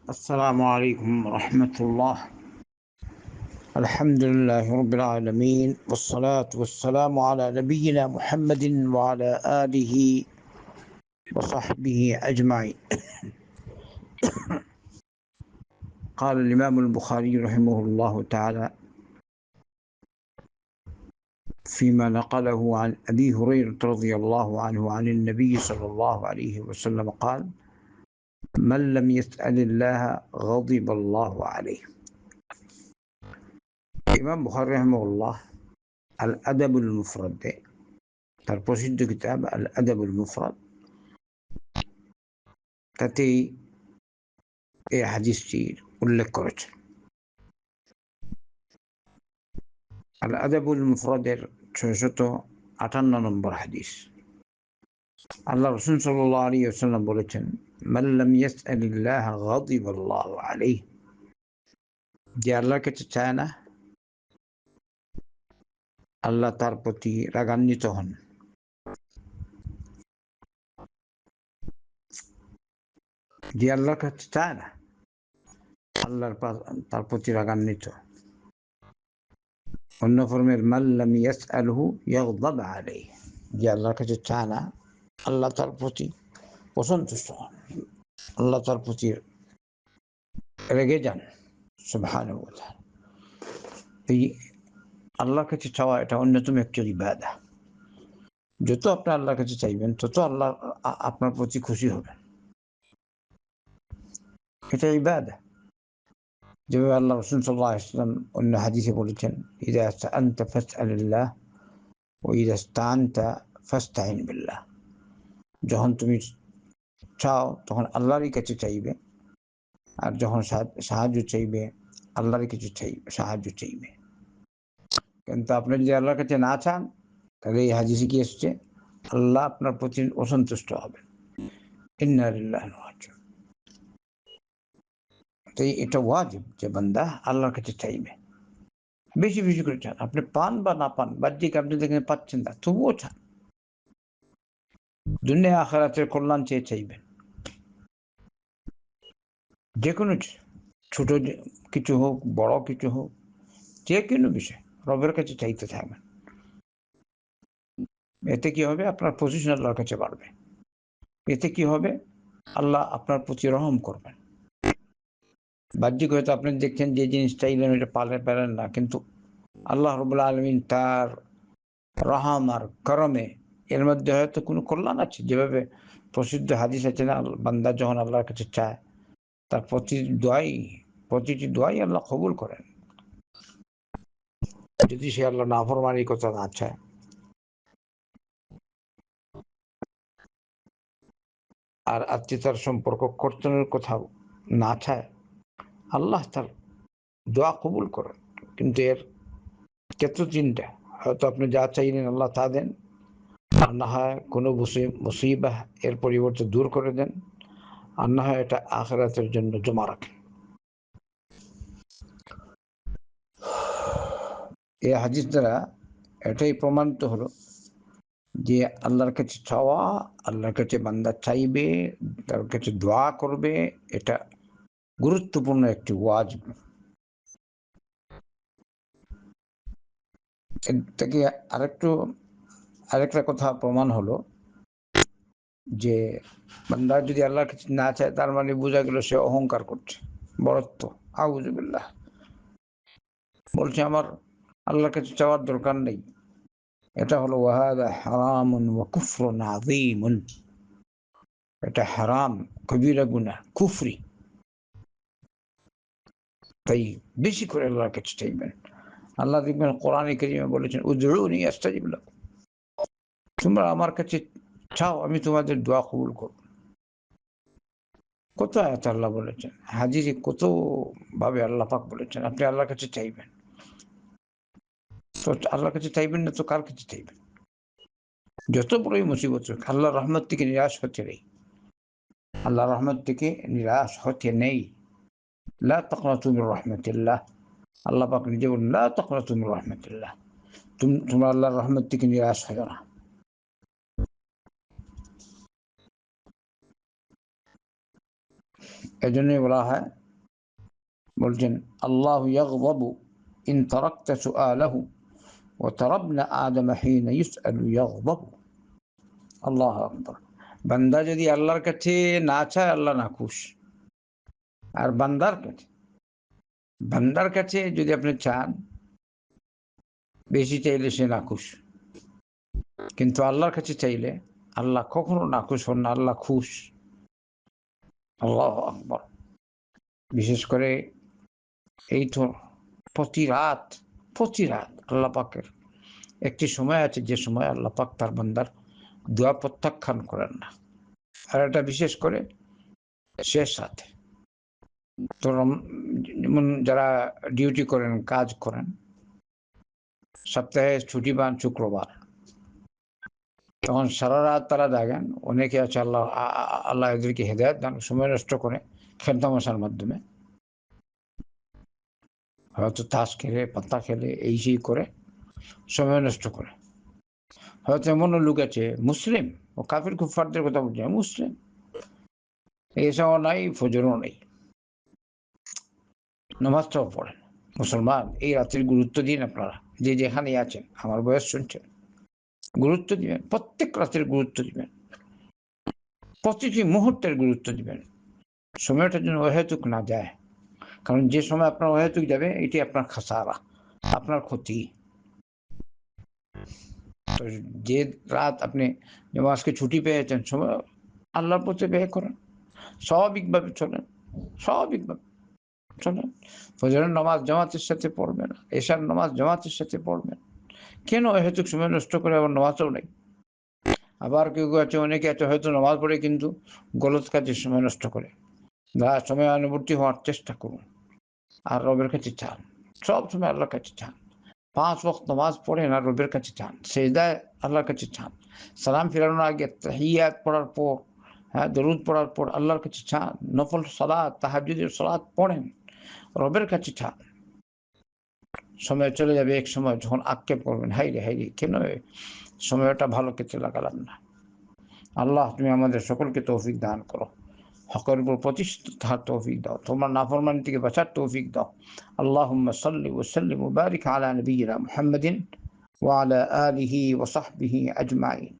السلام عليكم ورحمة الله. الحمد لله رب العالمين، والصلاة والسلام على نبينا محمد وعلى آله وصحبه أجمعين. قال الإمام البخاري رحمه الله تعالى فيما نقله عن أبي هريرة رضي الله عنه عن النبي صلى الله عليه وسلم قال: من لم يسأل الله غضب الله عليه. ইমাম বুখারী রাহিমাহুল্লাহ আল আদাবুল মুফরাদে তার প্রসিদ্ধ কিতাব আল আদাবুল মুফরাদ তাতেই এই হাদিসটির উল্লেখ করেছেন। আল আদাবুল মুফরাদের 658 নম্বর হাদিস। আল্লাহ রাসূল সাল্লাল্লাহু আলাইহি ওয়াসাল্লাম বলেছেন, মান লাম ইয়াসআলিল্লাহ গাদিবাল্লাহু আলাইহি, যে আল্লাহর কাছে চায় না আল্লাহ তার প্রতি রাগান্বিত হন। যে আল্লাহর কাছে চায় না আল্লাহর তার প্রতি রাগান্বিত। অন্য ফর্মের মান লাম ইয়াসআলহু ইয়াগদাব আলাইহি, যে আল্লাহর কাছে চায় না আল্লাহ তার প্রতি অসন্তুষ্ট হন, আল্লাহ তার প্রতি রেগে যান সুবহানাহু ওয়া তাআলা। এই আল্লাহর কাছে চাওয়া এটা অন্যতম একটি ইবাদত। যত আপনি আল্লাহর কাছে চাইবেন তত আল্লাহ আপনার প্রতি খুশি হবেন। এটা ইবাদত। যেভাবে আল্লাহ রাসূল সাল্লাল্লাহু আলাইহি ওয়াসাল্লাম অন্য হাদিসে বলেছেন, ইযা সাআলতা ফাসআলিল্লাহ ওয়া ইযা ইসতাআনতা ফাস্তাইন বিল্লাহ। যখন তুমি চাও তখন আল্লাহরই কাছে চাইবে, আর যখন সাহায্য চাইবে আল্লাহর কাছে সাহায্য চাইবে। কিন্তু আপনি যদি আল্লাহর কাছে না চান তাহলে এই হাদিসে কি এসছে, আল্লাহ আপনার প্রতি অসন্তুষ্ট হবেন। ইন্না লিল্লাহি ওয়া ইন্না ইলাইহি রাজিউন। তাই এটা ওয়াজিব যে বান্দা আল্লাহর কাছে চাইবে, বেশি বেশি করে চান। আপনি পান বা না পান, বাহ্যিক আপনি দেখেন পাচ্ছেন না, তবুও চান। দুনিয়া আখিরাতের কল্যাণ চেয়ে চাইবেন। যে কোনো ছোট কিছু হোক, বড় কিছু হোক, যে কোনো বিষয় রবের কাছে চাইতে থাকবেন। এতে কি হবে, আপনার পজিশন আল্লাহর কাছে বাড়বে। এতে কি হবে, আল্লাহ আপনার প্রতি রহম করবেন। বাহ্যিক হয়তো আপনি দেখছেন যে জিনিস চাইলেন এটা পেলেন না, কিন্তু আল্লাহ রাব্বুল আলামিন তার রহম আর করমে এর মধ্যে হয়তো কোনো কল্যাণ আছে। যেভাবে প্রসিদ্ধ হাদিস আছে না, বান্দা যখন আল্লাহর কাছে চায় তার প্রতিটি দোয়াই আল্লাহ কবুল করেন, যদি সে আল্লাহ নাফরমানির কথা না চায়। আর আত্মীয়তার সম্পর্ক কর্তনের কথা না চায়, আল্লাহ তার দোয়া কবুল করেন। কিন্তু এর ক্ষেত্র তিনটা, হয়তো আপনি যা চাইলেন আল্লাহ তা দেন, আর না হয় কোনো মুসিবাহ এর পরিবর্তে দূর করে দেন, আর না হয় এটা আখিরাতের জন্য জমা রাখেন। এই হাদিস দ্বারা এটাই প্রমাণিত হলো যে আল্লাহর কাছে চাওয়া, আল্লাহর কাছে বান্দা চাইবে, তার কাছে দোয়া করবে, এটা গুরুত্বপূর্ণ একটি ওয়াজিব। এর থেকে আরেকটা কথা প্রমাণ হলো যে বান্দা যদি আল্লাহর কাছে না চায় তার মানে বোঝা গেল সে অহংকার করছে, বড়ত্ব। আউযু বিল্লাহ। বলছে আমার আল্লাহর কাছে চাওয়ার দরকার নেই, এটা হলো ওয়াহাদা হারামুন ওয়া কুফরুন আযীমুন। এটা হারাম, কবিরা গুনাহ, কুফরি। তাই বেশি করে আল্লাহর কাছে চাইবেন। আল্লাহ দেখবেন কোরআনে কারিমে বলেছেন, উদউনি আস্তাজিব লাকুম, তোমরা আমার কাছে চাও আমি তোমাদের দোয়া কবুল করব। কত আয়াত আল্লাহ বলেছেন, হাদিসে কত ভাবে আল্লাহ পাক বলেছেন আপনি আল্লাহর কাছে চাইবেন। তো আল্লাহর কাছে চাইবেন না তো কার কাছে চাইবেন? যত বড়ই মুসিবত হোক, আল্লাহর রহমত থেকে নিরাশ হতে নেই। আল্লাহর রহমত থেকে নিরাশ হতে নেই। লা তাকনাতু মির রাহমাতিল্লাহ। আল্লাহ পাক নিজে বলেন, লা তাকনাতু মির রাহমাতিল্লাহ, তোমরা আল্লাহর রহমত থেকে নিরাশ হয় না। এজন্যই বলা হয়, বলছেন আল্লাহু ইয়াগযাবু ইন তারাকতা সুআলাহু ওয়া তারাবনা আদম হিনা ইউসআলু ইয়াগযাবু। আল্লাহু আকবার। বান্দা যদি আল্লাহর কাছে না চায়, আল্লাহ নাখুশ। আর বান্দার কাছে যদি আপনি চান, বেশি চাইলে সে নাখুশ। কিন্তু আল্লাহর কাছে চাইলে আল্লাহ কখনো নাখুশ হন না, আল্লাহ খুশ। আল্লাহু আকবার। বিশেষ করে এই তো প্রতি রাত আল্লাহ পাকের একটি সময় আছে, যে সময় আল্লাহ পাক তার বান্দার দোয়া প্রত্যাখ্যান করেন না। আর এটা বিশেষ করে শেষ রাতে। তো যেমন যারা ডিউটি করেন, কাজ করেন, সপ্তাহে ছুটি পান শুক্রবার, তখন সারা রাত তারা জাগেন। অনেকে আছে আল্লাহ এদেরকে হেদায়েত দান, সময় নষ্ট করে খেলতামশার মাধ্যমে, হয়তো তাস খেলে, পাতা খেলে, এই সেই করে সময় নষ্ট করে। হয়তো এমনও লোক আছে মুসলিম, ও কাফির কুফারদের কথা বলছে, মুসলিম, এসাও নাই, ফজরও নেই, নামাজটাও পড়েন। মুসলমান, এই রাত্রির গুরুত্ব দিন। আপনারা যে যেখানেই আছেন, আমার বয়স শুনছেন, গুরুত্ব দিবেন। প্রত্যেক রাতের গুরুত্ব দিবেন, প্রতিটি মুহূর্তের গুরুত্ব দিবেন। সময়টা যেন অহেতুক না যায়, কারণ যে সময় আপনার অহেতুক যাবে, এটি আপনার খাসারা, আপনার ক্ষতি। তো যে রাত আপনি যেমন আজকে ছুটি পেয়েছেন, সময় আল্লাহর পথে ব্যয় করেন, স্বাভাবিকভাবে চলেন, স্বাভাবিকভাবে চলেন। ফজরের নামাজ জামাতের সাথে পড়বেন, এশার নামাজ জামাতের সাথে পড়বেন। কেন অহেতুক সময় নষ্ট করে? আবার নামাজও নেই। আবার কেউ আছে, অনেকে আছে হয়তো নামাজ পড়ে কিন্তু গলত কাজে সময় নষ্ট করে। সময় অনুবর্তী হওয়ার চেষ্টা করুন, আর রবের কাছে চান, সব সময় আল্লাহর কাছে চান। 5 ওয়াক্ত নামাজ পড়েন আর রবের কাছে চান, সেজদায় আল্লাহর কাছে চান। সালাম ফিরানোর আগে তাহিয়াত পড়ার পর, দরুদ পড়ার পর আল্লাহর কাছে চান। নফল সালাত, তাহাজ্জুদের সালাত পড়েন, রবের কাছে চান। সময় চলে যাবে এক সময়, যখন আক্ষেপ করবেন, হাইরে কেন সময়টা ভালো ক্ষেত্রে লাগালাম না। আল্লাহ, তুমি আমাদের সকলকে তৌফিক দান করো, হকের উপর প্রতিষ্ঠিত থাকার তৌফিক দাও, তোমার নাফরমানি থেকে বাঁচার তৌফিক দাও। আল্লাহুম্মা সাল্লি ওয়া সাল্লিম ওয়া বারিক আলা নবিয়িনা মুহাম্মাদিন ওয়া আলা আলিহি ওয়া সাহবিহি আজমাইন।